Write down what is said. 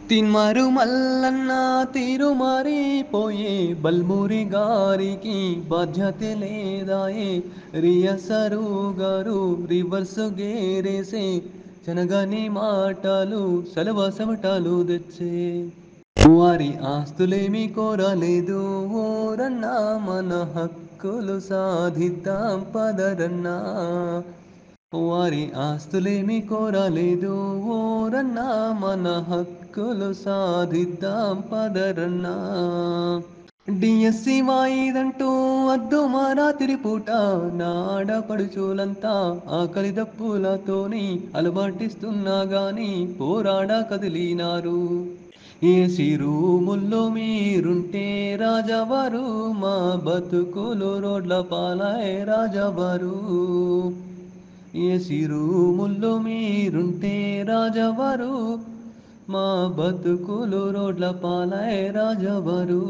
తిన్మారు మల్లన్న తీరు మారిపోయే బల్మూరి గారికి బాధ్యత లేదాయే రియసరు గారు రివర్స్ గేరేసే శనగని మాటలు సలవసమటాలు తెచ్చే వారి ఆస్తులేమి కోరలేదు ఓరన్నా మన హక్కులు సాధిద్దాం పదరన్నా వారి ఆస్తులేమి కోరలేదు ఓరన్నా మన హక్కులు సాధిద్దాం పదరన్నా డిఎస్సి వాయిదంటూ అద్దు మా రాత్రి పూట నాడపడుచులంతా ఆకలి దప్పులతోని అలవాటిస్తున్నా గాని పోరాడా కదిలినారు ఏసీ రూముల్లో మీరుంటే రాజావారు మా బతుకులు రోడ్ల పాలాయ్ రాజావారు ఏసీ రూముల్లో మీరుంటే రాజావారు మా బతుకులు రోడ్ల పాలాయ్ రాజావారు